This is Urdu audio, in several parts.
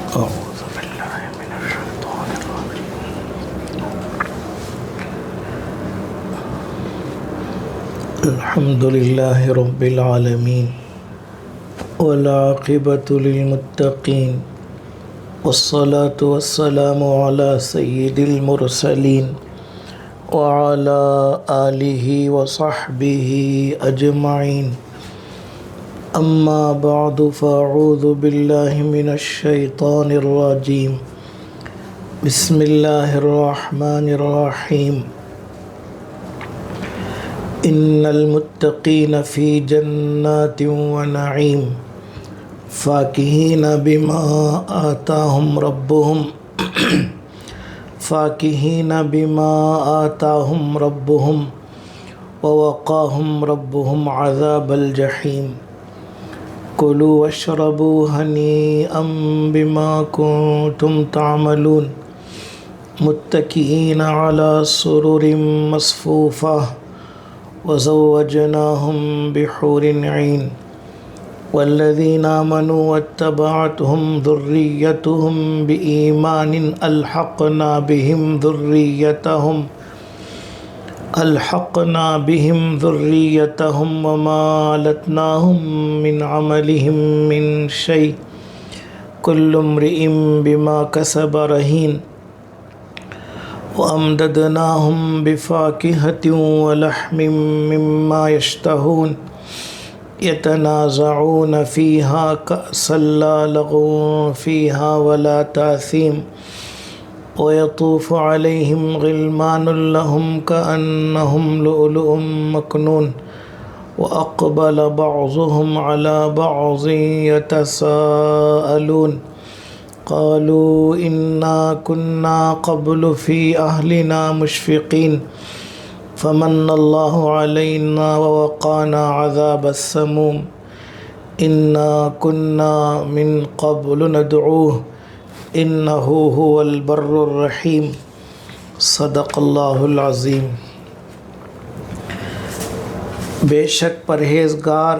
أعوذ بالله من الشيطان الرجيم. الحمد لله رب العالمين والعاقبة للمتقين والصلاة والسلام على سيد المرسلين وعلى آله وصحبه أجمعين. أما بعد فأعوذ بالله من الشيطان الرجيم. بسم الله الرحمن الرحيم. إن المتقين في جنات ونعيم فاكهين بما آتاهم ربهم ووقاهم ربهم عذاب الجحيم. كلوا واشربوا هنيئا بما كنتم تعملون متكئين على سرر مصفوفة وزوجناهم بحور عين. والذين آمنوا واتبعتهم ذريتهم بإيمان ألحقنا بهم ذريتهم وما ألتناهم من عملهم من شيء كل امرئ بما كسب رهين. وأمددناهم بفاكهة ولحم مما يشتهون يتنازعون فيها كأسا لا لغو فيها ولا تأثيم. ويطوف عليهم غلمان لهم كأنهم لؤلؤ مكنون وأقبل بعضهم على بعض يتساءلون قالوا إنا كنا قبل في أهلنا مشفقين فمن الله علينا ووقانا عذاب السموم إنا كنا من قبل ندعوه إنه هو البر الرحيم. صدق اللہ العظیم. بے شک پرہیزگار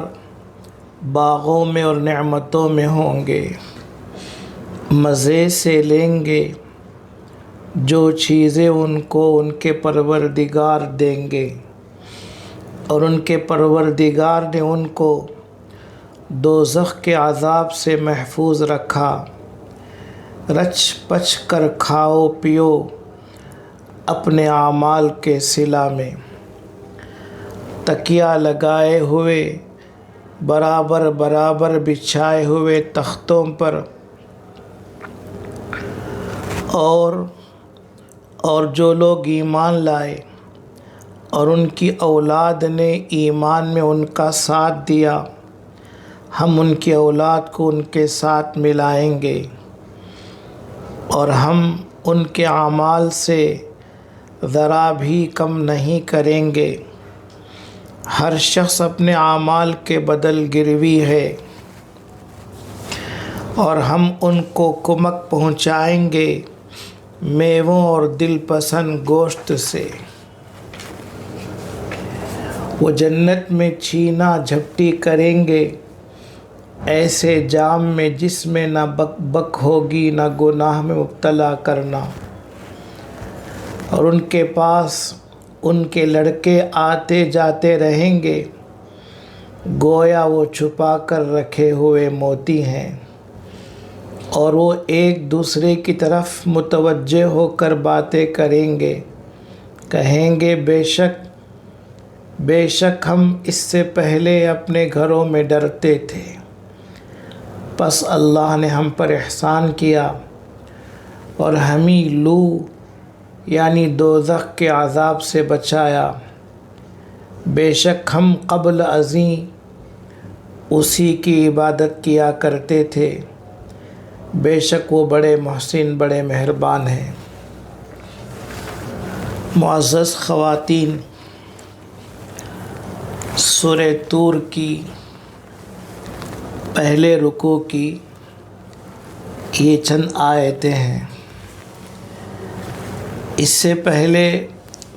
باغوں میں اور نعمتوں میں ہوں گے، مزے سے لیں گے جو چیزیں ان کو ان کے پروردگار دیں گے، اور ان کے پروردگار نے ان کو دوزخ کے عذاب سے محفوظ رکھا. رچ پچ کر کھاؤ پیو اپنے اعمال کے صلہ میں، تکیہ لگائے ہوئے برابر برابر بچھائے ہوئے تختوں پر، اور جو لوگ ایمان لائے اور ان کی اولاد نے ایمان میں ان کا ساتھ دیا، ہم ان کی اولاد کو ان کے ساتھ ملائیں گے اور ہم ان کے اعمال سے ذرا بھی کم نہیں کریں گے. ہر شخص اپنے اعمال کے بدل گروی ہے اور ہم ان کو کمک پہنچائیں گے میووں اور دل پسند گوشت سے. وہ جنت میں چھینا جھپٹی کریں گے ایسے جام میں جس میں نہ بک بک ہوگی نہ گناہ میں مبتلا کرنا. اور ان کے پاس ان کے لڑکے آتے جاتے رہیں گے گویا وہ چھپا کر رکھے ہوئے موتی ہیں، اور وہ ایک دوسرے کی طرف متوجہ ہو کر باتیں کریں گے، کہیں گے بے شک ہم اس سے پہلے اپنے گھروں میں ڈرتے تھے، پس اللہ نے ہم پر احسان کیا اور ہمیں لو یعنی دوزخ کے عذاب سے بچایا. بے شک ہم قبل ازیں اسی کی عبادت کیا کرتے تھے، بے شک وہ بڑے محسن بڑے مہربان ہیں. معزز خواتین، سورہ طور کی پہلے رکوع کی یہ چند آیتیں ہیں. اس سے پہلے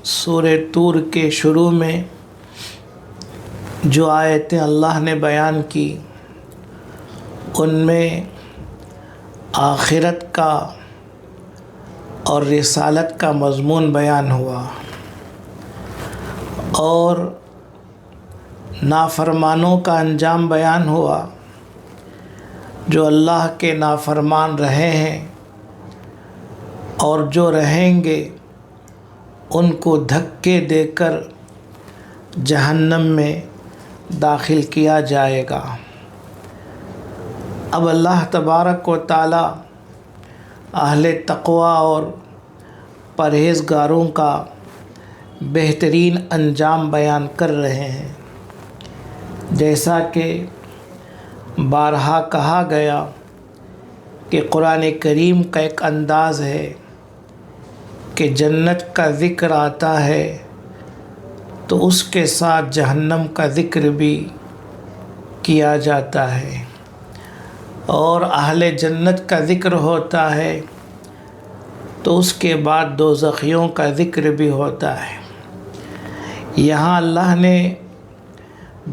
سورہ طور کے شروع میں جو آیتیں اللہ نے بیان کی ان میں آخرت کا اور رسالت کا مضمون بیان ہوا، اور نافرمانوں کا انجام بیان ہوا۔ جو اللہ کے نافرمان رہے ہیں اور جو رہیں گے ان کو دھکے دے کر جہنم میں داخل کیا جائے گا۔ اب اللہ تبارک و تعالی اہل تقوی اور پرہیزگاروں کا بہترین انجام بیان کر رہے ہیں۔ جیسا کہ بارہا کہا گیا کہ قرآن کریم کا ایک انداز ہے کہ جنت کا ذکر آتا ہے تو اس کے ساتھ جہنم کا ذکر بھی کیا جاتا ہے، اور اہل جنت کا ذکر ہوتا ہے تو اس کے بعد دوزخیوں کا ذکر بھی ہوتا ہے۔ یہاں اللہ نے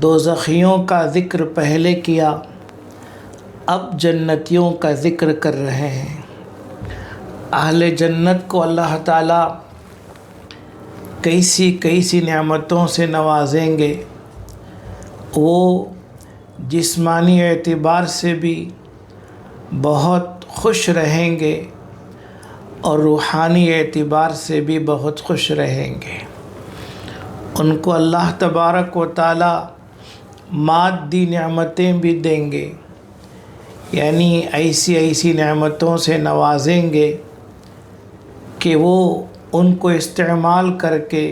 دوزخیوں کا ذکر پہلے کیا، اب جنتیوں کا ذکر کر رہے ہیں۔ اہل جنت کو اللہ تعالیٰ کیسی نعمتوں سے نوازیں گے۔ وہ جسمانی اعتبار سے بھی بہت خوش رہیں گے اور روحانی اعتبار سے بھی بہت خوش رہیں گے۔ ان کو اللہ تبارک و تعالیٰ مادی نعمتیں بھی دیں گے، یعنی ایسی نعمتوں سے نوازیں گے کہ وہ ان کو استعمال کر کے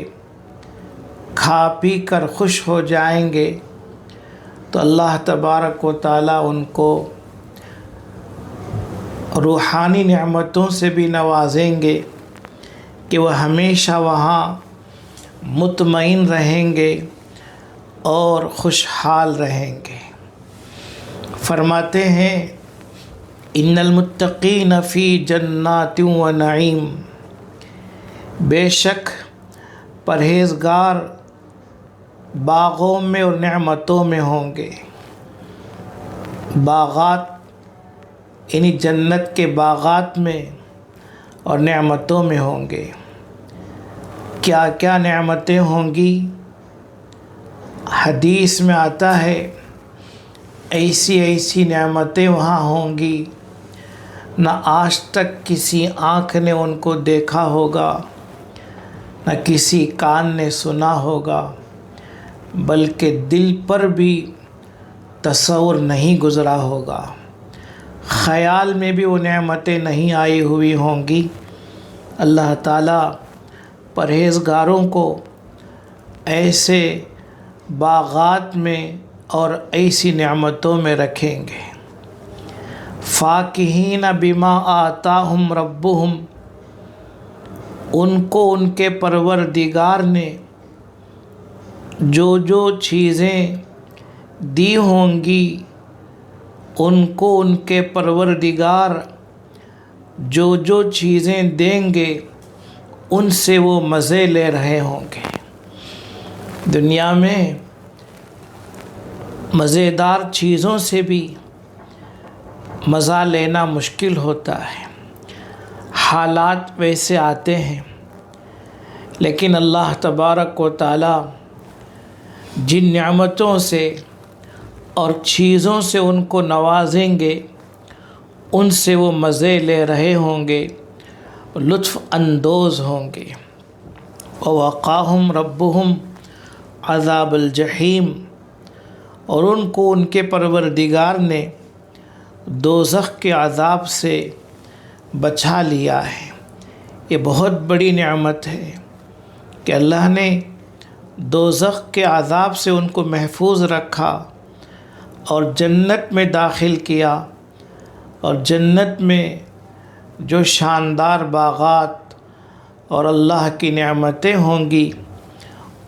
کھا پی کر خوش ہو جائیں گے، تو اللہ تبارک و تعالیٰ ان کو روحانی نعمتوں سے بھی نوازیں گے کہ وہ ہمیشہ وہاں مطمئن رہیں گے اور خوشحال رہیں گے۔ فرماتے ہیں ان المتقین فی جنات و نعیم، بے شک پرہیزگار باغوں میں اور نعمتوں میں ہوں گے۔ باغات یعنی جنت کے باغات میں اور نعمتوں میں ہوں گے۔ کیا کیا نعمتیں ہوں گی؟ حدیث میں آتا ہے ایسی نعمتیں وہاں ہوں گی نہ آج تک کسی آنکھ نے ان کو دیکھا ہوگا، نہ کسی کان نے سنا ہوگا، بلکہ دل پر بھی تصور نہیں گزرا ہوگا، خیال میں بھی وہ نعمتیں نہیں آئی ہوئی ہوں گی۔ اللہ تعالیٰ پرہیزگاروں کو ایسے باغات میں اور ایسی نعمتوں میں رکھیں گے۔ فاکہین بما آتاہم ربہم، ان کو ان کے پروردگار نے جو چیزیں دی ہوں گی، ان کو ان کے پروردگار جو چیزیں دیں گے ان سے وہ مزے لے رہے ہوں گے۔ دنیا میں مزیدار چیزوں سے بھی مزہ لینا مشکل ہوتا ہے، حالات ویسے آتے ہیں، لیکن اللہ تبارک و تعالیٰ جن نعمتوں سے اور چیزوں سے ان کو نوازیں گے ان سے وہ مزے لے رہے ہوں گے، لطف اندوز ہوں گے۔ وَوَقَاهُمْ رَبُّهُمْ عَذَابَ الْجَحِيمِ، اور ان کو ان کے پروردگار نے دوزخ کے عذاب سے بچا لیا ہے۔ یہ بہت بڑی نعمت ہے کہ اللہ نے دوزخ کے عذاب سے ان کو محفوظ رکھا اور جنت میں داخل کیا، اور جنت میں جو شاندار باغات اور اللہ کی نعمتیں ہوں گی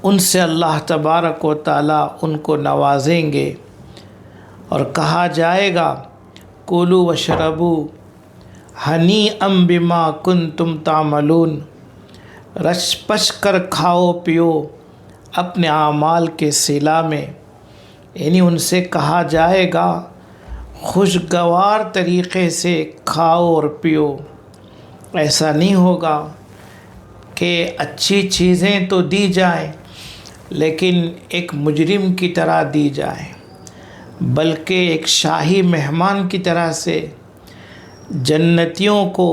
ان سے اللہ تبارک و تعالیٰ ان کو نوازیں گے، اور کہا جائے گا کُلُوا واشربوا ہنیئا بما کنتم تعملون، رچ پچ کر کھاؤ پیو اپنے اعمال کے صلہ میں۔ یعنی ان سے کہا جائے گا خوشگوار طریقے سے کھاؤ اور پیو۔ ایسا نہیں ہوگا کہ اچھی چیزیں تو دی جائیں لیکن ایک مجرم کی طرح دی جائیں، بلکہ ایک شاہی مہمان کی طرح سے جنتیوں کو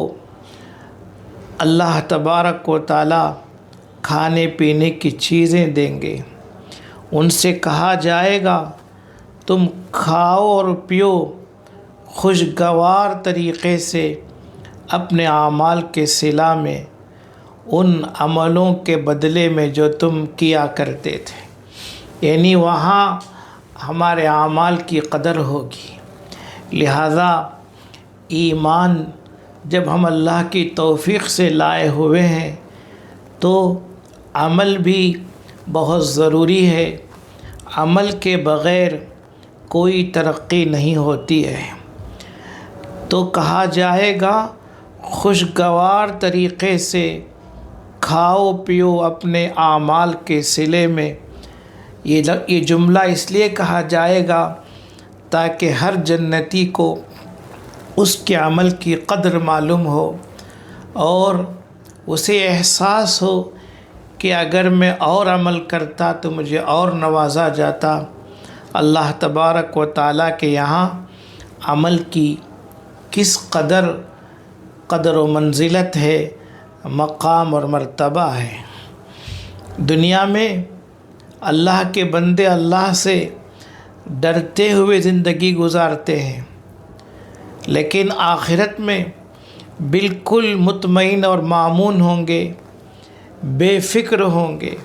اللہ تبارک و تعالی کھانے پینے کی چیزیں دیں گے۔ ان سے کہا جائے گا تم کھاؤ اور پیو خوشگوار طریقے سے اپنے اعمال کے صلہ میں، ان عملوں کے بدلے میں جو تم کیا کرتے تھے، یعنی وہاں ہمارے اعمال کی قدر ہوگی۔ لہذا ایمان جب ہم اللہ کی توفیق سے لائے ہوئے ہیں تو عمل بھی بہت ضروری ہے۔ عمل کے بغیر کوئی ترقی نہیں ہوتی ہے۔ تو کہا جائے گا خوشگوار طریقے سے کھاؤ پیو اپنے اعمال کے صلے میں۔ یہ جملہ اس لیے کہا جائے گا تاکہ ہر جنتی کو اس کے عمل کی قدر معلوم ہو اور اسے احساس ہو کہ اگر میں اور عمل کرتا تو مجھے اور نوازا جاتا۔ اللہ تبارک و تعالیٰ کے یہاں عمل کی کس قدر و منزلت ہے، مقام اور مرتبہ ہے۔ دنیا میں اللہ کے بندے اللہ سے ڈرتے ہوئے زندگی گزارتے ہیں، لیکن آخرت میں بالکل مطمئن اور مامون ہوں گے، بے فکر ہوں گے۔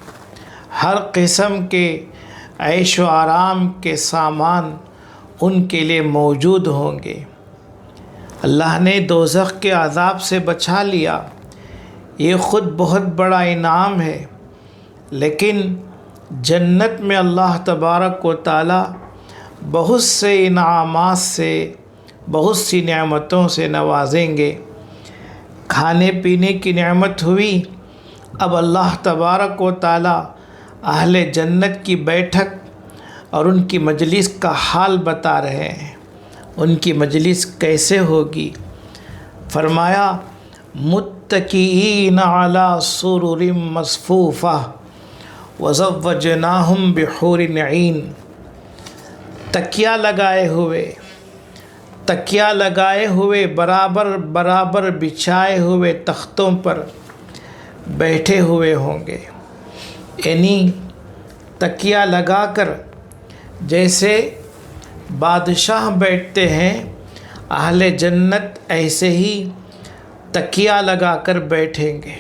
ہر قسم کے عیش و آرام کے سامان ان کے لیے موجود ہوں گے۔ اللہ نے دوزخ کے عذاب سے بچا لیا، یہ خود بہت بڑا انعام ہے۔ لیکن جنت میں اللہ تبارک و تعالی بہت سے انعامات سے، بہت سی نعمتوں سے نوازیں گے۔ کھانے پینے کی نعمت ہوئی، اب اللہ تبارک و تعالی اہل جنت کی بیٹھک اور ان کی مجلس کا حال بتا رہے ہیں۔ ان کی مجلس کیسے ہوگی؟ فرمایا متکئین علی سرر مصفوفہ وزوجناہم بحور عین۔ تکیہ لگائے ہوئے برابر بچھائے ہوئے تختوں پر بیٹھے ہوئے ہوں گے، یعنی تکیہ لگا کر جیسے بادشاہ بیٹھتے ہیں، اہل جنت ایسے ہی تکیہ لگا کر بیٹھیں گے۔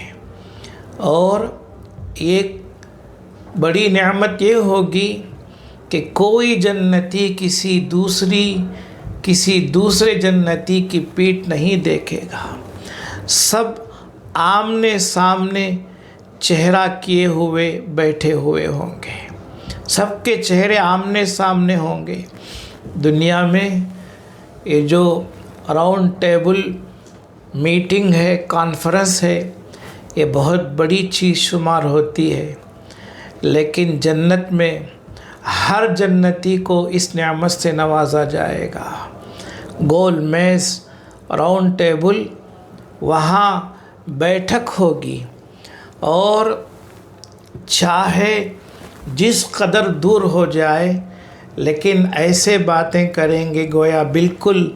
اور ایک بڑی نعمت یہ ہوگی کہ کوئی جنتی کسی دوسرے جنتی کی پیٹھ نہیں دیکھے گا، سب آمنے سامنے چہرہ کیے ہوئے بیٹھے ہوئے ہوں گے، سب کے چہرے آمنے سامنے ہوں گے۔ دنیا میں یہ جو راؤنڈ ٹیبل میٹنگ ہے، کانفرنس ہے، یہ بہت بڑی چیز شمار ہوتی ہے، لیکن جنت میں ہر جنتی کو اس نعمت سے نوازا جائے گا۔ گول میز، راؤنڈ ٹیبل، وہاں بیٹھک ہوگی اور چاہے جس قدر دور ہو جائے لیکن ایسے باتیں کریں گے گویا بالکل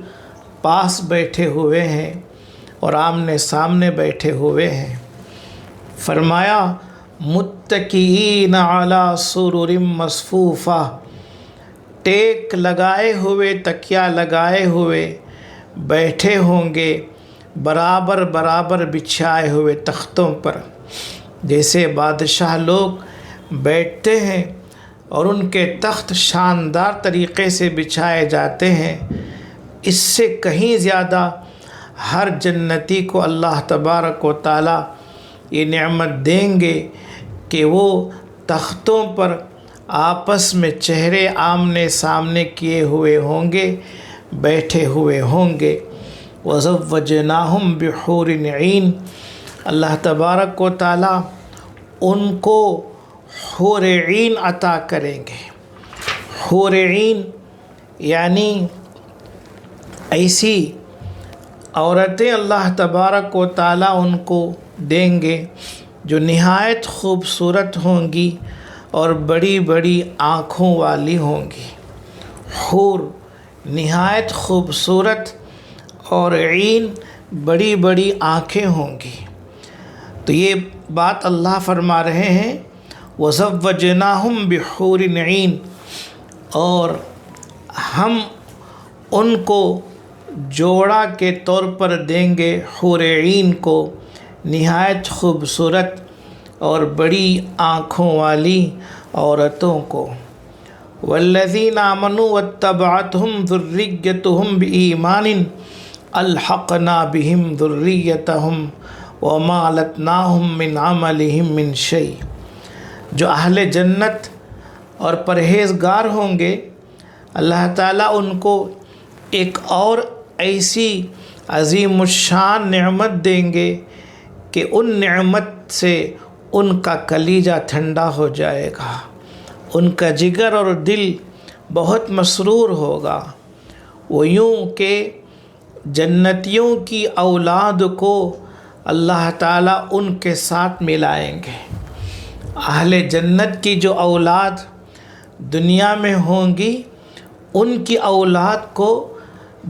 پاس بیٹھے ہوئے ہیں اور آمنے سامنے بیٹھے ہوئے ہیں۔ فرمایا متکئین علی سرر مصفوفہ، ٹیک لگائے ہوئے، تکیہ لگائے ہوئے بیٹھے ہوں گے، برابر بچھائے ہوئے تختوں پر، جیسے بادشاہ لوگ بیٹھتے ہیں اور ان کے تخت شاندار طریقے سے بچھائے جاتے ہیں۔ اس سے کہیں زیادہ ہر جنتی کو اللہ تبارک و تعالی یہ نعمت دیں گے کہ وہ تختوں پر آپس میں چہرے آمنے سامنے کیے ہوئے ہوں گے، بیٹھے ہوئے ہوں گے۔ وَزَوَّجْنَاهُمْ بِحُورٍ عِينٍ، اللہ تبارک و تعالی ان کو حور عین عطا کریں گے۔ حور عین یعنی ایسی عورتیں اللہ تبارک و تعالیٰ ان کو دیں گے جو نہایت خوبصورت ہوں گی اور بڑی بڑی آنکھوں والی ہوں گی۔ حور نہایت خوبصورت اور عین بڑی بڑی آنکھیں ہوں گی۔ تو یہ بات اللہ فرما رہے ہیں وَزَوَّجْنَاهُمْ بِحُورٍ عِین، اور ہم ان کو جوڑا کے طور پر دیں گے حور عین کو، نہایت خوبصورت اور بڑی آنکھوں والی عورتوں کو۔ وَالَّذِينَ آمَنُوا وَاتَّبَعَتْهُمْ ذُرِّيَّتُهُمْ بِإِيمَانٍ أَلْحَقْنَا بِهِمْ ذُرِّيَّتَهُمْ وَمَا أَلَتْنَاهُمْ مِنْ عَمَلِهِمْ مِنْ شَيْءٍ۔ جو اہل جنت اور پرہیزگار ہوں گے، اللہ تعالیٰ ان کو ایک اور ایسی عظیم الشان نعمت دیں گے کہ ان نعمت سے ان کا کلیجہ ٹھنڈا ہو جائے گا، ان کا جگر اور دل بہت مسرور ہوگا۔ وہ یوں کہ جنتیوں کی اولاد کو اللہ تعالیٰ ان کے ساتھ ملائیں گے۔ اہل جنت کی جو اولاد دنیا میں ہوں گی، ان کی اولاد کو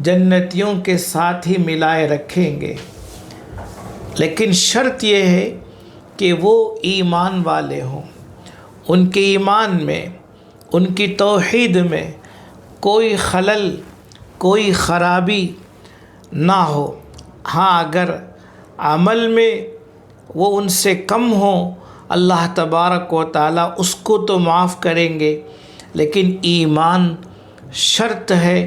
جنتیوں کے ساتھ ہی ملائے رکھیں گے، لیکن شرط یہ ہے کہ وہ ایمان والے ہوں، ان کے ایمان میں، ان کی توحید میں کوئی خلل، کوئی خرابی نہ ہو۔ ہاں اگر عمل میں وہ ان سے کم ہوں، اللہ تبارک و تعالیٰ اس کو تو معاف کریں گے، لیکن ایمان شرط ہے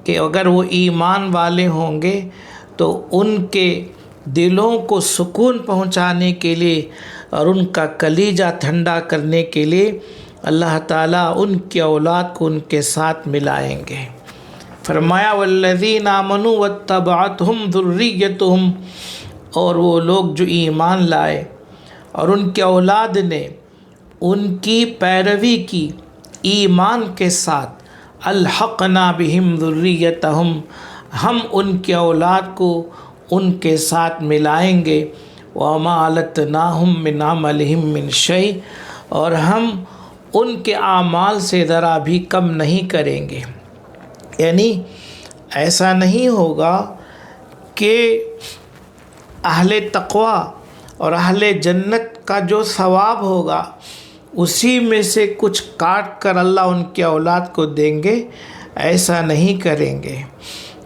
کہ اگر وہ ایمان والے ہوں گے تو ان کے دلوں کو سکون پہنچانے کے لیے اور ان کا کلیجہ ٹھنڈا کرنے کے لیے اللہ تعالیٰ ان کی اولاد کو ان کے ساتھ ملائیں گے۔ فرمایا والذین آمنوا واتبعتہم ذریتہم، اور وہ لوگ جو ایمان لائے اور ان کے اولاد نے ان کی پیروی کی ایمان کے ساتھ، الحقنا بہم ذریتہم، ہم ان کے اولاد کو ان کے ساتھ ملائیں گے، وما التناہم من عملہم من شیء، اور ہم ان کے اعمال سے ذرا بھی کم نہیں کریں گے۔ یعنی ایسا نہیں ہوگا کہ اہل تقوی اور اہل جنت کا جو ثواب ہوگا اسی میں سے کچھ کاٹ کر اللہ ان کی اولاد کو دیں گے، ایسا نہیں کریں گے،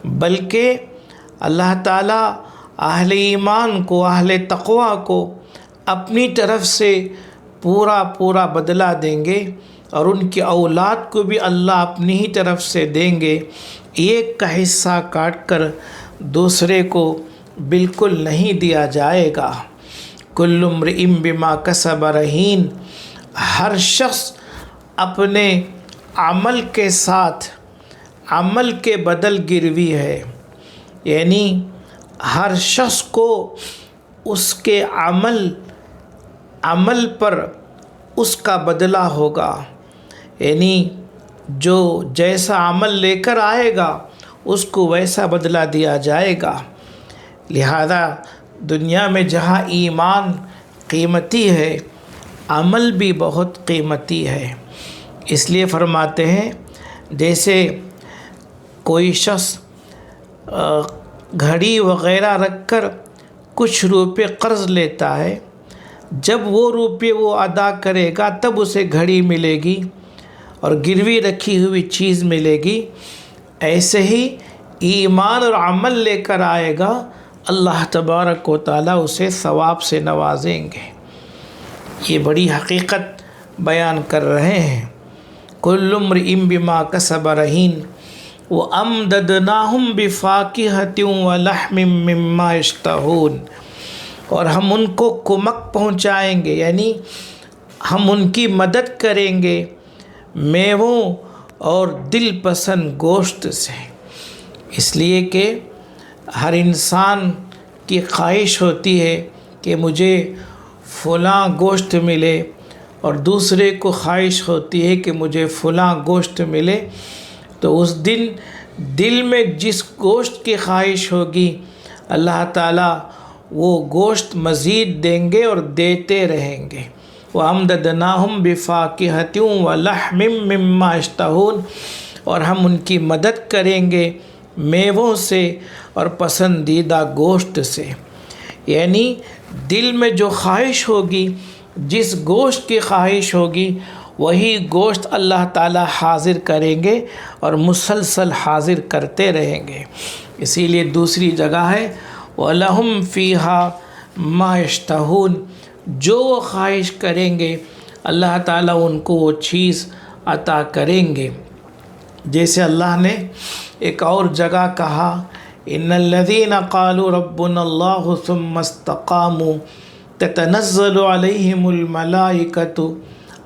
بلکہ اللہ تعالیٰ اہل ایمان کو، اہل تقوی کو اپنی طرف سے پورا بدلہ دیں گے، اور ان کی اولاد کو بھی اللہ اپنی ہی طرف سے دیں گے۔ ایک کا حصہ کاٹ کر دوسرے کو بالکل نہیں دیا جائے گا۔ کل امرئ بما کسب رہین، ہر شخص اپنے عمل کے ساتھ عمل کے بدل گروی ہے، یعنی ہر شخص کو اس کے عمل پر اس کا بدلہ ہوگا، یعنی جو جیسا عمل لے کر آئے گا اس کو ویسا بدلہ دیا جائے گا۔ لہذا دنیا میں جہاں ایمان قیمتی ہے، عمل بھی بہت قیمتی ہے۔ اس لیے فرماتے ہیں جیسے کوئی شخص گھڑی وغیرہ رکھ کر کچھ روپے قرض لیتا ہے، جب وہ روپے وہ ادا کرے گا تب اسے گھڑی ملے گی اور گروی رکھی ہوئی چیز ملے گی، ایسے ہی ایمان اور عمل لے کر آئے گا، اللہ تبارک و تعالیٰ اسے ثواب سے نوازیں گے۔ یہ بڑی حقیقت بیان کر رہے ہیں۔ کل امرئ بما کسب رہین وَأَمْدَدْنَاهُمْ بِفَاكِهَةٍ وَلَحْمٍ مِّمَّا يَشْتَهُونَ، اور ہم ان کو کمک پہنچائیں گے، یعنی ہم ان کی مدد کریں گے میووں اور دل پسند گوشت سے۔ اس لیے کہ ہر انسان کی خواہش ہوتی ہے کہ مجھے فلاں گوشت ملے، اور دوسرے کو خواہش ہوتی ہے کہ مجھے فلاں گوشت ملے، تو اس دن دل میں جس گوشت کی خواہش ہوگی اللہ تعالیٰ وہ گوشت مزید دیں گے اور دیتے رہیں گے۔ وَأَمْدَدْنَاهُمْ بِفَاكِهَةٍ وَلَحْمٍ مِّمَّا يَشْتَهُونَ، اور ہم ان کی مدد کریں گے میووں سے اور پسندیدہ گوشت سے۔ یعنی دل میں جو خواہش ہوگی، جس گوشت کی خواہش ہوگی، وہی گوشت اللہ تعالیٰ حاضر کریں گے اور مسلسل حاضر کرتے رہیں گے۔ اسی لیے دوسری جگہ ہے وَلَهُمْ فِيهَا مَا يَشْتَهُونَ، جو وہ خواہش کریں گے اللہ تعالیٰ ان کو وہ چیز عطا کریں گے۔ جیسے اللہ نے ایک اور جگہ کہا ان الذین قالوا ربنا اللہ ثم استقاموا تتنزل علیہم الملائکۃ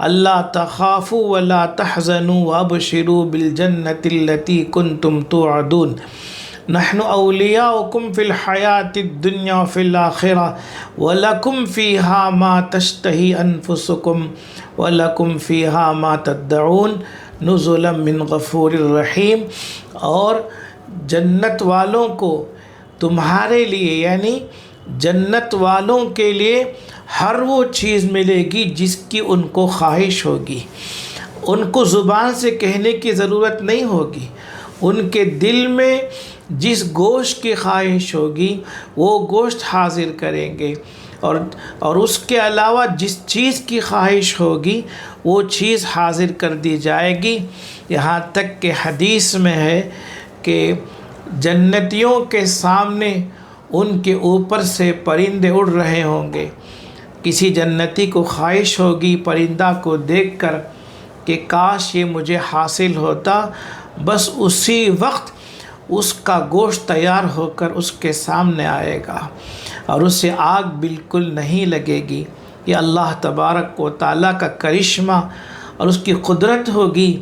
الا تخافوا ولا تحزنوا وابشروا بالجنة التي كنتم توعدون نحن اولیاؤکم فی الحیاۃ الدنیا وفی الآخرہ ولکم فیہا ما تشتہی انفسکم ولکم فیہا ما تدعون نزلا من غفور الرحیم، اور جنت والوں کو تمہارے لیے یعنی جنت والوں کے لیے ہر وہ چیز ملے گی جس کی ان کو خواہش ہوگی۔ ان کو زبان سے کہنے کی ضرورت نہیں ہوگی، ان کے دل میں جس گوشت کی خواہش ہوگی وہ گوشت حاضر کریں گے، اور اس کے علاوہ جس چیز کی خواہش ہوگی وہ چیز حاضر کر دی جائے گی۔ یہاں تک کہ حدیث میں ہے کہ جنتیوں کے سامنے ان کے اوپر سے پرندے اڑ رہے ہوں گے۔ کسی جنتی کو خواہش ہوگی پرندہ کو دیکھ کر کہ کاش یہ مجھے حاصل ہوتا، بس اسی وقت اس کا گوشت تیار ہو کر اس کے سامنے آئے گا اور اسے آگ بالکل نہیں لگے گی۔ یہ اللہ تبارک و تعالیٰ کا کرشمہ اور اس کی قدرت ہوگی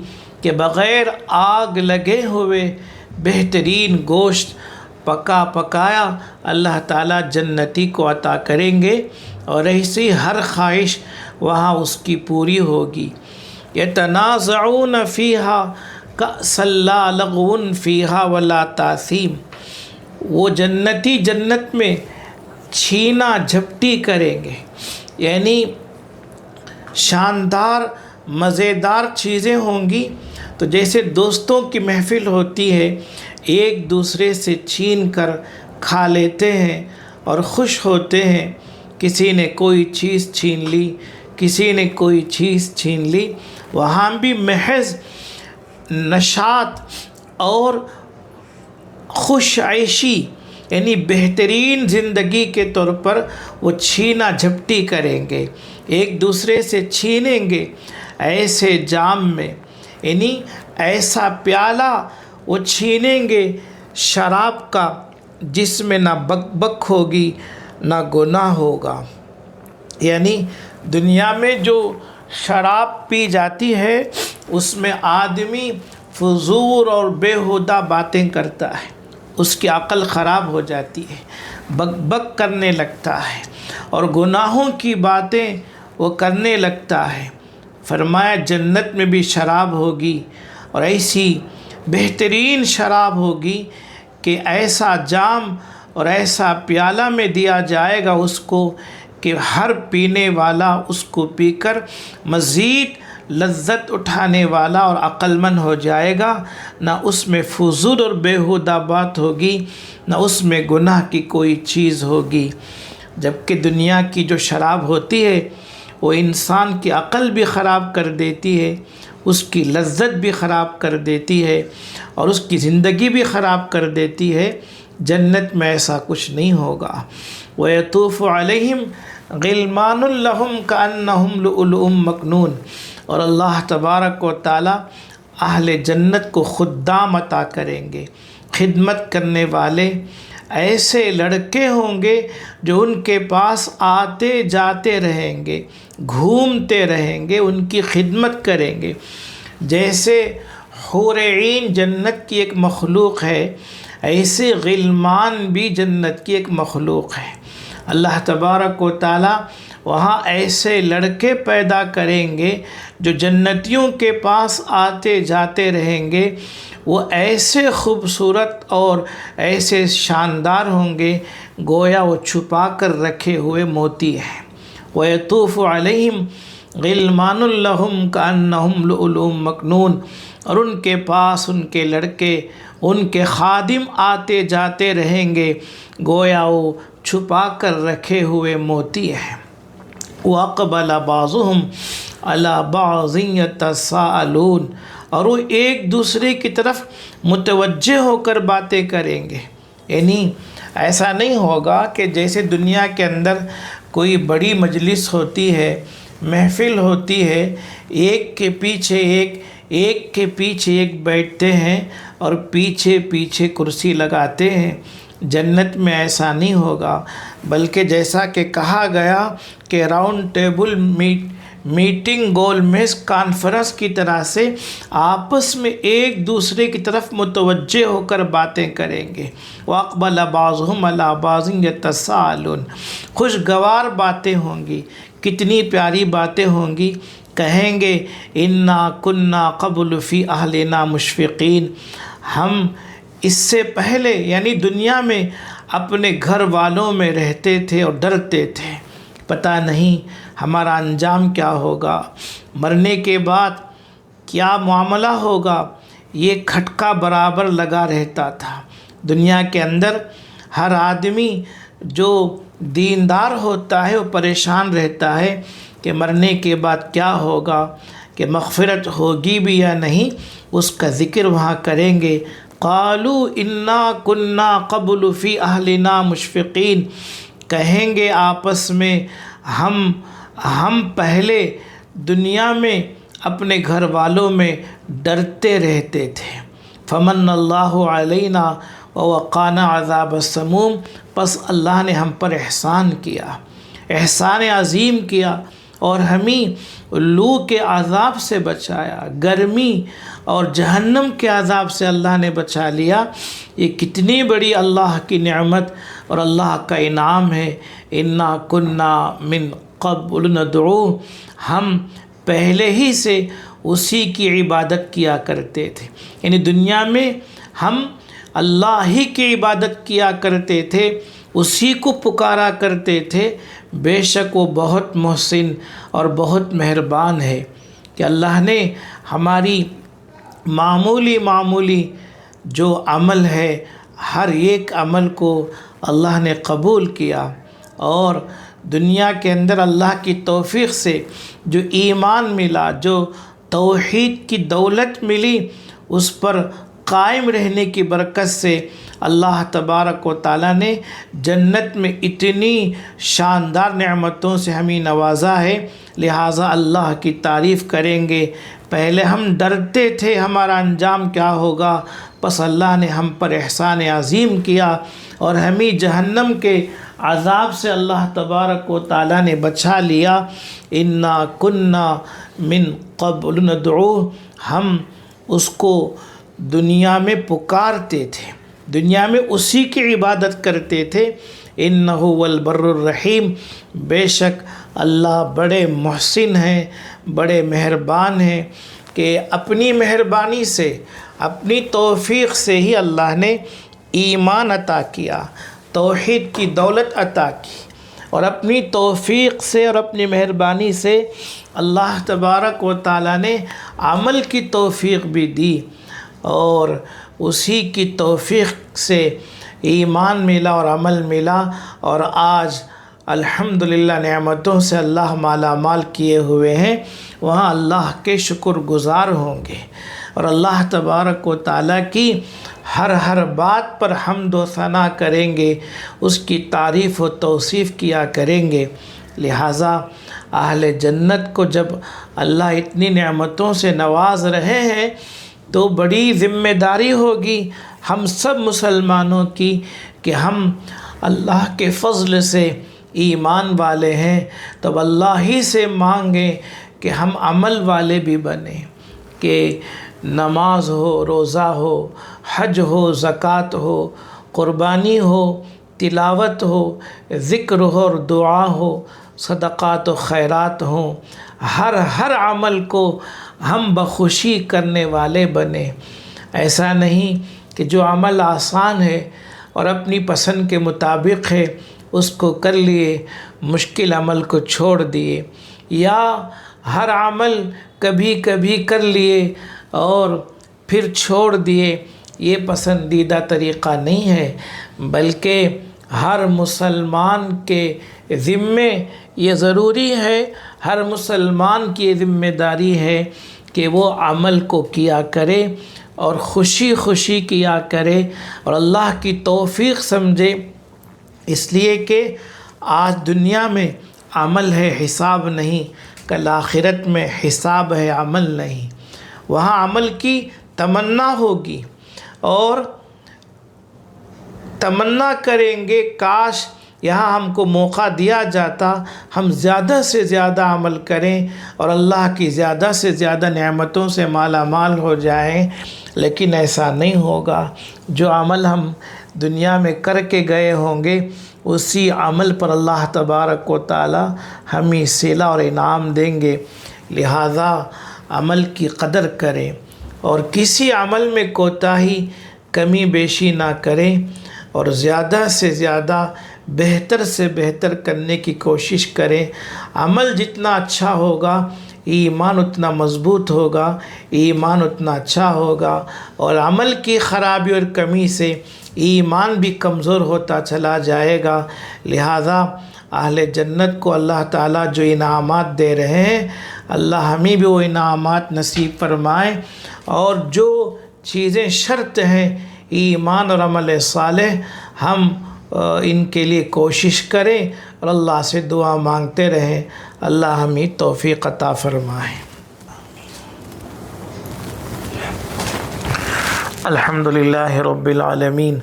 کہ بغیر آگ لگے ہوئے بہترین گوشت پکایا اللہ تعالیٰ جنتی کو عطا کریں گے، اور ایسی ہر خواہش وہاں اس کی پوری ہوگی۔ یتنازعون فیہا کأسا لا لغو فیہا ولا تاثیم، وہ جنتی جنت میں چھینا جھپٹی کریں گے، یعنی شاندار مزیدار چیزیں ہوں گی۔ تو جیسے دوستوں کی محفل ہوتی ہے، ایک دوسرے سے چھین کر کھا لیتے ہیں اور خوش ہوتے ہیں، کسی نے کوئی چیز چھین لی، کسی نے کوئی چیز چھین لی، وہاں بھی محض نشاط اور خوش عیشی یعنی بہترین زندگی کے طور پر وہ چھینا جھپٹی کریں گے، ایک دوسرے سے چھینیں گے ایسے جام میں، یعنی ایسا پیالہ وہ چھینیں گے شراب کا جس میں نہ بک بک ہوگی نہ گناہ ہوگا۔ یعنی دنیا میں جو شراب پی جاتی ہے اس میں آدمی فضول اور بیہودہ باتیں کرتا ہے، اس کی عقل خراب ہو جاتی ہے، بک بک کرنے لگتا ہے اور گناہوں کی باتیں وہ کرنے لگتا ہے۔ فرمایا جنت میں بھی شراب ہوگی اور ایسی بہترین شراب ہوگی کہ ایسا جام اور ایسا پیالہ میں دیا جائے گا اس کو کہ ہر پینے والا اس کو پی کر مزید لذت اٹھانے والا اور عقل مند ہو جائے گا، نہ اس میں فضول اور بیہودہ بات ہوگی، نہ اس میں گناہ کی کوئی چیز ہوگی۔ جبکہ دنیا کی جو شراب ہوتی ہے وہ انسان کی عقل بھی خراب کر دیتی ہے، اس کی لذت بھی خراب کر دیتی ہے اور اس کی زندگی بھی خراب کر دیتی ہے۔ جنت میں ایسا کچھ نہیں ہوگا۔ وَيَطُوفُ عَلَيْهِمْ غِلْمَانٌ لَهُمْ كَأَنَّهُمْ لُؤْلُؤٌ مَكْنُونٌ، اور اللہ تبارک و تعالی اہل جنت کو خدام عطا کریں گے، خدمت کرنے والے ایسے لڑکے ہوں گے جو ان کے پاس آتے جاتے رہیں گے، گھومتے رہیں گے، ان کی خدمت کریں گے۔ جیسے حور عین جنت کی ایک مخلوق ہے، ایسے غلمان بھی جنت کی ایک مخلوق ہے۔ اللہ تبارک و تعالی وہاں ایسے لڑکے پیدا کریں گے جو جنتیوں کے پاس آتے جاتے رہیں گے، وہ ایسے خوبصورت اور ایسے شاندار ہوں گے گویا وہ چھپا کر رکھے ہوئے موتی ہیں۔ وَيَطُوفُ عَلَيْهِمْ غِلْمَانٌ لَهُمْ كَأَنَّهُمْ لُؤْلُؤٌ مَكْنُونٌ، اور ان کے پاس ان کے لڑکے، ان کے خادم آتے جاتے رہیں گے گویا وہ چھپا کر رکھے ہوئے موتی ہیں۔ وَأَقْبَلَ بَعْضُهُمْ عَلَى بَعْضٍ يَتَسَاءَلُونَ، اور وہ ایک دوسرے کی طرف متوجہ ہو کر باتیں کریں گے۔ یعنی ایسا نہیں ہوگا کہ جیسے دنیا کے اندر کوئی بڑی مجلس ہوتی ہے، محفل ہوتی ہے، ایک کے پیچھے ایک بیٹھتے ہیں اور پیچھے پیچھے کرسی لگاتے ہیں۔ جنت میں ایسا نہیں ہوگا، بلکہ جیسا کہ کہا گیا کہ راؤنڈ ٹیبل میٹنگ گول میز کانفرنس کی طرح سے آپس میں ایک دوسرے کی طرف متوجہ ہو کر باتیں کریں گے۔ وَأَقْبَلَ بَعْضُهُمْ عَلَى بَعْضٍ يَتَسَاءَلُونَ، خوشگوار باتیں ہوں گی، کتنی پیاری باتیں ہوں گی۔ کہیں گے اِنَّا كُنَّا قَبْلُ فِي أَهْلِنَا مُشْفِقِينَ، ہم اس سے پہلے یعنی دنیا میں اپنے گھر والوں میں رہتے تھے اور ڈرتے تھے، پتہ نہیں ہمارا انجام کیا ہوگا، مرنے کے بعد کیا معاملہ ہوگا، یہ کھٹکا برابر لگا رہتا تھا۔ دنیا کے اندر ہر آدمی جو دیندار ہوتا ہے وہ پریشان رہتا ہے کہ مرنے کے بعد کیا ہوگا، کہ مغفرت ہوگی بھی یا نہیں، اس کا ذکر وہاں کریں گے۔ قالوا انا كنا قبل فی اہلنا مشفقین، کہیں گے آپس میں ہم پہلے دنیا میں اپنے گھر والوں میں ڈرتے رہتے تھے۔ فمن اللہ علینا ووقانا عذاب السموم، پس اللہ نے ہم پر احسان کیا، احسان عظیم کیا اور ہمیں لو کے عذاب سے بچایا، گرمی اور جہنم کے عذاب سے اللہ نے بچا لیا۔ یہ کتنی بڑی اللہ کی نعمت اور اللہ کا انعام ہے۔ انا کنا من قبل ندعوہ، ہم پہلے ہی سے اسی کی عبادت کیا کرتے تھے، یعنی دنیا میں ہم اللہ ہی کی عبادت کیا کرتے تھے، اسی کو پکارا کرتے تھے۔ بے شک وہ بہت محسن اور بہت مہربان ہے کہ اللہ نے ہماری معمولی جو عمل ہے ہر ایک عمل کو اللہ نے قبول کیا، اور دنیا کے اندر اللہ کی توفیق سے جو ایمان ملا، جو توحید کی دولت ملی، اس پر قائم رہنے کی برکت سے اللہ تبارک و تعالیٰ نے جنت میں اتنی شاندار نعمتوں سے ہمیں نوازا ہے، لہٰذا اللہ کی تعریف کریں گے۔ پہلے ہم ڈرتے تھے ہمارا انجام کیا ہوگا، پس اللہ نے ہم پر احسان عظیم کیا اور ہمیں جہنم کے عذاب سے اللہ تبارک و تعالیٰ نے بچا لیا۔ انا کنا من قبل ندعوہ، ہم اس کو دنیا میں پکارتے تھے، دنیا میں اسی کی عبادت کرتے تھے۔ انہ هو البر الرحیم، بے شک اللہ بڑے محسن ہیں، بڑے مہربان ہیں، کہ اپنی مہربانی سے، اپنی توفیق سے ہی اللہ نے ایمان عطا کیا، توحید کی دولت عطا کی، اور اپنی توفیق سے اور اپنی مہربانی سے اللہ تبارک و تعالیٰ نے عمل کی توفیق بھی دی، اور اسی کی توفیق سے ایمان ملا اور عمل ملا، اور آج الحمدللہ نعمتوں سے اللہ مالا مال کیے ہوئے ہیں۔ وہاں اللہ کے شکر گزار ہوں گے اور اللہ تبارک و تعالیٰ کی ہر بات پر حمد و ثنا کریں گے، اس کی تعریف و توصیف کیا کریں گے۔ لہٰذا اہل جنت کو جب اللہ اتنی نعمتوں سے نواز رہے ہیں تو بڑی ذمہ داری ہوگی ہم سب مسلمانوں کی کہ ہم اللہ کے فضل سے ایمان والے ہیں، تب اللہ ہی سے مانگیں کہ ہم عمل والے بھی بنیں، کہ نماز ہو، روزہ ہو، حج ہو، زکوٰۃ ہو، قربانی ہو، تلاوت ہو، ذکر ہو اور دعا ہو، صدقات و خیرات ہوں، ہر عمل کو ہم بخوشی کرنے والے بنیں۔ ایسا نہیں کہ جو عمل آسان ہے اور اپنی پسند کے مطابق ہے اس کو کر لیے، مشکل عمل کو چھوڑ دیے، یا ہر عمل کبھی کبھی کر لیے اور پھر چھوڑ دیے، یہ پسندیدہ طریقہ نہیں ہے، بلکہ ہر مسلمان کے ذمے یہ ضروری ہے، ہر مسلمان کی یہ ذمہ داری ہے کہ وہ عمل کو کیا کرے اور خوشی خوشی کیا کرے اور اللہ کی توفیق سمجھے، اس لیے کہ آج دنیا میں عمل ہے، حساب نہیں، کل آخرت میں حساب ہے، عمل نہیں۔ وہاں عمل کی تمنا ہوگی اور تمنا کریں گے کاش یہاں ہم کو موقع دیا جاتا، ہم زیادہ سے زیادہ عمل کریں اور اللہ کی زیادہ سے زیادہ نعمتوں سے مالا مال ہو جائیں، لیکن ایسا نہیں ہوگا۔ جو عمل ہم دنیا میں کر کے گئے ہوں گے اسی عمل پر اللہ تبارک و تعالی ہمیں صلہ اور انعام دیں گے، لہذا عمل کی قدر کریں اور کسی عمل میں کوتاہی کمی بیشی نہ کریں اور زیادہ سے زیادہ بہتر سے بہتر کرنے کی کوشش کریں۔ عمل جتنا اچھا ہوگا ایمان اتنا مضبوط ہوگا، ایمان اتنا اچھا ہوگا، اور عمل کی خرابی اور کمی سے ایمان بھی کمزور ہوتا چلا جائے گا۔ لہذا اہل جنت کو اللہ تعالیٰ جو انعامات دے رہے ہیں، اللہ ہمیں بھی وہ انعامات نصیب فرمائے، اور جو چیزیں شرط ہیں ایمان اور عمل صالح، ہم ان کے لیے کوشش کریں اور اللہ سے دعا مانگتے رہیں، اللہ ہمیں توفیق عطا فرمائے۔ الحمدللہ رب العالمین،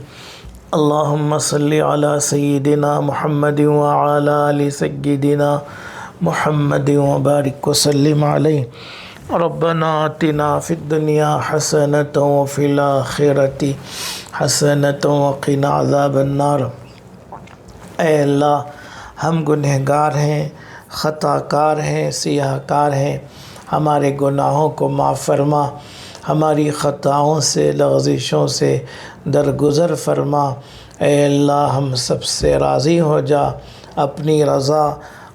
اللہم صلی علی سیدنا محمد وعلی آل سیدنا محمد وبارک وسلم علیہ۔ ربنا آتنا فی الدنیا حسنۃ وفی الآخرۃ حسنۃ وقنا عذاب النار۔ اے اللہ، ہم گنہگار ہیں، خطا کار ہیں، سیاہ کار ہیں، ہمارے گناہوں کو معاف فرما، ہماری خطاؤں سے لغزشوں سے درگزر فرما۔ اے اللہ، ہم سب سے راضی ہو جا، اپنی رضا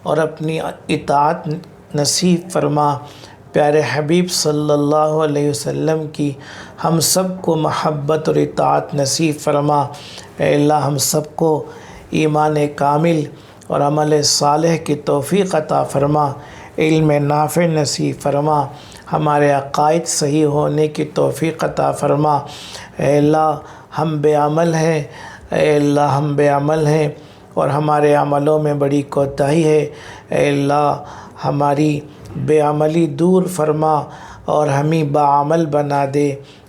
اور اپنی اطاعت نصیب فرما۔ پیارے حبیب صلی اللہ علیہ وسلم کی ہم سب کو محبت اور اطاعت نصیب فرما۔ اے اللہ، ہم سب کو ایمان کامل اور عمل صالح کی توفیق عطا فرما، علم نافع نصیب فرما، ہمارے عقائد صحیح ہونے کی توفیق عطا فرما۔ اے اللہ، ہم بے عمل ہیں، اے اللہ ہم بے عمل ہیں اور ہمارے عملوں میں بڑی کوتاہی ہے۔ اے اللہ، ہماری بے عملی دور فرما اور ہمیں باعمل بنا دے،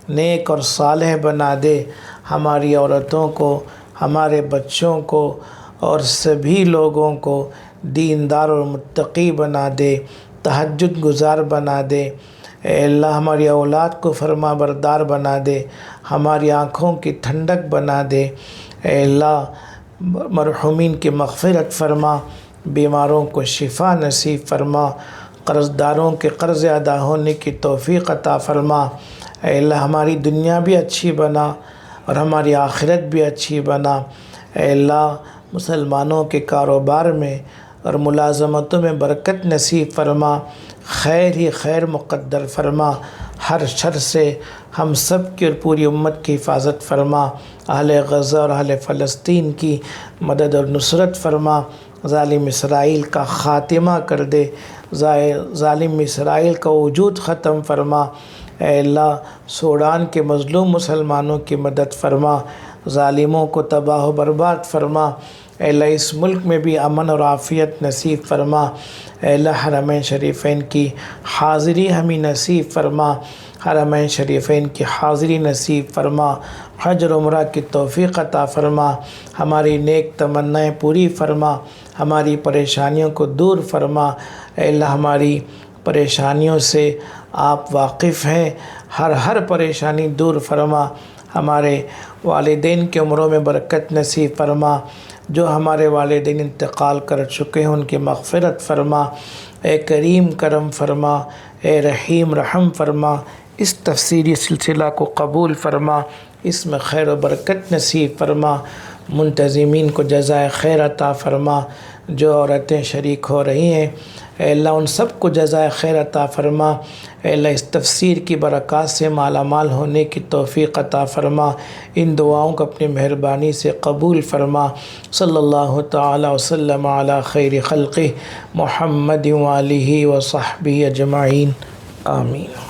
نیک اور صالح بنا دے، ہماری عورتوں کو، ہمارے بچوں کو اور سبھی لوگوں کو دیندار اور متقی بنا دے، تہجد گزار بنا دے۔ اے اللہ، ہماری اولاد کو فرما بردار بنا دے، ہماری آنکھوں کی ٹھنڈک بنا دے۔ اے اللہ، مرحومین کی مغفرت فرما، بیماروں کو شفا نصیب فرما، قرض داروں کے قرض ادا ہونے کی توفیق عطا فرما۔ اے اللہ، ہماری دنیا بھی اچھی بنا اور ہماری آخرت بھی اچھی بنا۔ اے اللہ، مسلمانوں کے کاروبار میں اور ملازمتوں میں برکت نصیب فرما، خیر ہی خیر مقدر فرما، ہر شر سے ہم سب کی اور پوری امت کی حفاظت فرما۔ اہل غزہ اور اہل فلسطین کی مدد اور نصرت فرما، ظالم اسرائیل کا خاتمہ کر دے، ظالم اسرائیل کا وجود ختم فرما۔ اے اللہ، سوڈان کے مظلوم مسلمانوں کی مدد فرما، ظالموں کو تباہ و برباد فرما۔ اے اللہ، اس ملک میں بھی امن اور عافیت نصیب فرما۔ اے اللہ، حرمین شریفین کی حاضری ہمیں نصیب فرما، حرمین شریفین کی حاضری نصیب فرما، حج اور عمرہ کی توفیق عطا فرما، ہماری نیک تمنائیں پوری فرما، ہماری پریشانیوں کو دور فرما۔ اے اللہ، ہماری پریشانیوں سے آپ واقف ہیں، ہر پریشانی دور فرما، ہمارے والدین کے عمروں میں برکت نصیب فرما، جو ہمارے والدین انتقال کر چکے ہیں ان کی مغفرت فرما۔ اے کریم کرم فرما، اے رحیم رحم فرما، اس تفسیری سلسلہ کو قبول فرما، اس میں خیر و برکت نصیب فرما، منتظمین کو جزائے خیر عطا فرما، جو عورتیں شریک ہو رہی ہیں اے اللہ ان سب کو جزائے خیر عطا فرما، اے اللہ اس تفسیر کی برکات سے مالا مال ہونے کی توفیق عطا فرما، ان دعاؤں کو اپنی مہربانی سے قبول فرما۔ صلی اللہ تعالی وسلم علی خیر خلقہ محمد وآلہ وصحبہ اجمعین، آمین۔